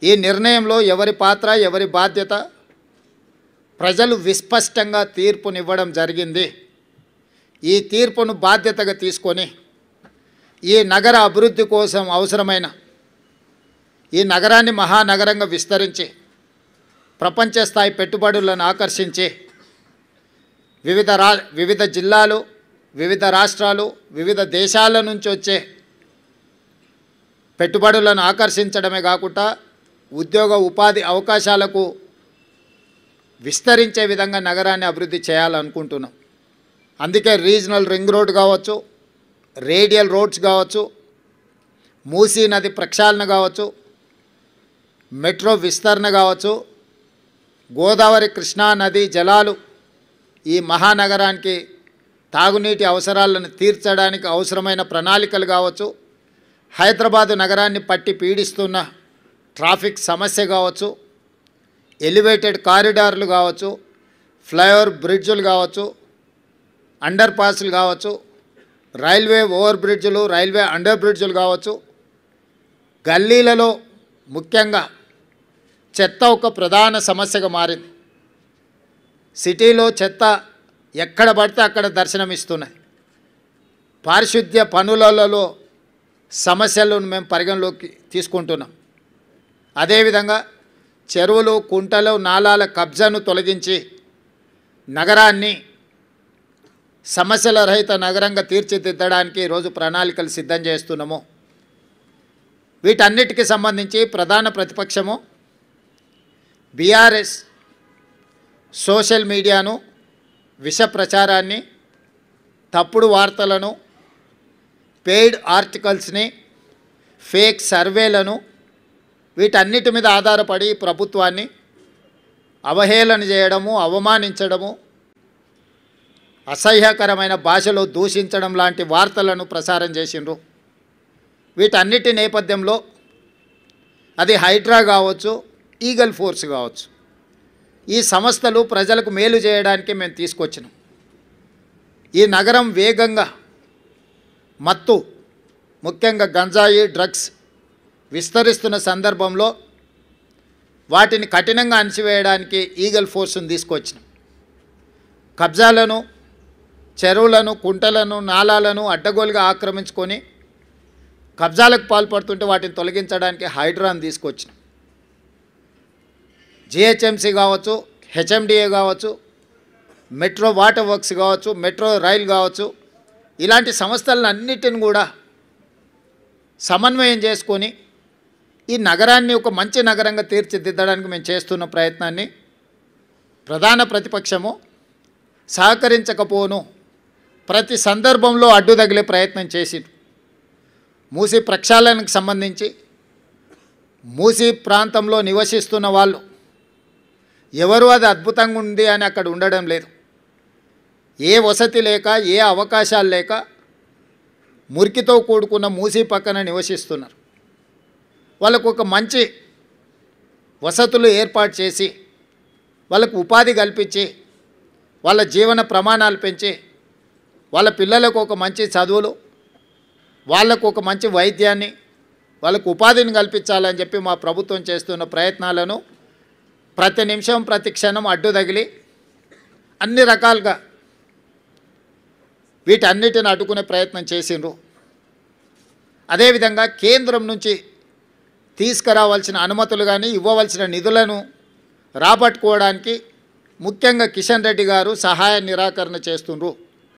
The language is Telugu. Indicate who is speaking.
Speaker 1: ఈ నిర్ణయంలో ఎవరి పాత్ర ఎవరి బాధ్యత ప్రజలు విస్పష్టంగా తీర్పునివ్వడం జరిగింది. ఈ తీర్పును బాధ్యతగా తీసుకొని ఈ నగర అభివృద్ధి కోసం అవసరమైన ఈ నగరాన్ని మహానగరంగా విస్తరించి ప్రపంచ స్థాయి పెట్టుబడులను ఆకర్షించి వివిధ జిల్లాలు, వివిధ రాష్ట్రాలు, వివిధ దేశాల నుంచి వచ్చే పెట్టుబడులను ఆకర్షించడమే కాకుండా ఉద్యోగ ఉపాధి అవకాశాలకు విస్తరించే విధంగా నగరాన్ని అభివృద్ధి చేయాలనుకుంటున్నాం. అందుకే రీజనల్ రింగ్ రోడ్ కావచ్చు, రేడియల్ రోడ్స్ కావచ్చు, మూసీ నది ప్రక్షాళన కావచ్చు, మెట్రో విస్తరణ కావచ్చు, గోదావరి కృష్ణా నది జలాలు ఈ మహానగరానికి తాగునీటి అవసరాలను తీర్చడానికి అవసరమైన ప్రణాళికలు కావచ్చు, హైదరాబాదు నగరాన్ని పట్టి పీడిస్తున్న ట్రాఫిక్ సమస్య కావచ్చు, ఎలివేటెడ్ కారిడార్లు కావచ్చు, ఫ్లైఓవర్ బ్రిడ్జులు కావచ్చు, అండర్ పాస్లు కావచ్చు, రైల్వే ఓవర్ బ్రిడ్జులు, రైల్వే అండర్ బ్రిడ్జులు కావచ్చు, గల్లీలలో ముఖ్యంగా చెత్త ఒక ప్రధాన సమస్యగా మారింది. సిటీలో చెత్త ఎక్కడ పడితే అక్కడ దర్శనమిస్తున్నాయి. పారిశుద్ధ్య పనులలో సమస్యలను మేము పరిగణలోకి తీసుకుంటున్నాం. అదేవిధంగా చెరువులు, కుంటలు, నాలాల కబ్జాను తొలగించి నగరాన్ని సమస్యల రహిత నగరంగా తీర్చిదిద్దడానికి ఈరోజు ప్రణాళికలు సిద్ధం చేస్తున్నాము. వీటన్నిటికీ సంబంధించి ప్రధాన ప్రతిపక్షము బీఆర్ఎస్ సోషల్ మీడియాను, విష ప్రచారాన్ని, తప్పుడు వార్తలను, పెయిడ్ ఆర్టికల్స్ని, ఫేక్ సర్వేలను వీటన్నిటి మీద ఆధారపడి ప్రభుత్వాన్ని అవహేళన చేయడము, అవమానించడము, అసహ్యకరమైన భాషలో దూషించడం లాంటి వార్తలను ప్రసారం చేసిండ్రు. వీటన్నిటి నేపథ్యంలో అది హైడ్రా కావచ్చు, ఈగల్ ఫోర్స్ కావచ్చు, ఈ సంస్థలు ప్రజలకు మేలు చేయడానికి మేము తీసుకొచ్చినాం. ఈ నగరం వేగంగా మత్తు, ముఖ్యంగా గంజాయి, డ్రగ్స్ విస్తరిస్తున్న సందర్భంలో వాటిని కఠినంగా అణిచివేయడానికి ఈగల్ ఫోర్స్ను తీసుకొచ్చినాం. కబ్జాలను, చెరువులను, కుంటలను, నాలాలను అడ్డగోలుగా ఆక్రమించుకొని కబ్జాలకు పాల్పడుతుంటే వాటిని తొలగించడానికి హైడ్రాను తీసుకొచ్చినాం. జిహెచ్ఎంసీ కావచ్చు, హెచ్ఎండిఏ కావచ్చు, మెట్రో వాటర్ వర్క్స్ కావచ్చు, మెట్రో రైల్ కావచ్చు, ఇలాంటి సంస్థలన్నిటిని కూడా సమన్వయం చేసుకొని ఈ నగరాన్ని ఒక మంచి నగరంగా తీర్చిదిద్దడానికి మేము చేస్తున్న ప్రయత్నాన్ని ప్రధాన ప్రతిపక్షము సహకరించకపోను ప్రతి సందర్భంలో అడ్డు తగిలే ప్రయత్నం చేసింది. మూసీ ప్రక్షాళనకు సంబంధించి మూసీ ప్రాంతంలో నివసిస్తున్న వాళ్ళు ఎవరు అది అద్భుతంగా ఉంది అని అక్కడ ఉండడం లేదు. ఏ వసతి లేక, ఏ అవకాశాలు లేక మురికితో కూడుకున్న మూసీ పక్కన నివసిస్తున్నారు. వాళ్ళకు ఒక మంచి వసతులు ఏర్పాటు చేసి వాళ్ళకు ఉపాధి కల్పించి వాళ్ళ జీవన ప్రమాణాలు పెంచి వాళ్ళ పిల్లలకు ఒక మంచి చదువులు, వాళ్ళకు ఒక మంచి వైద్యాన్ని, వాళ్ళకు ఉపాధిని కల్పించాలని చెప్పి మా ప్రభుత్వం చేస్తున్న ప్రయత్నాలను ప్రతి నిమిషం ప్రతి క్షణం అడ్డు తగిలి అన్ని రకాలుగా వీటన్నిటిని అడ్డుకునే ప్రయత్నం చేసిండ్రు. అదేవిధంగా కేంద్రం నుంచి తీసుకురావాల్సిన అనుమతులు కానీ ఇవ్వవలసిన నిధులను రాబట్టుకోవడానికి ముఖ్యంగా కిషన్ రెడ్డి గారు సహాయ నిరాకరణ చేస్తుండ్రు.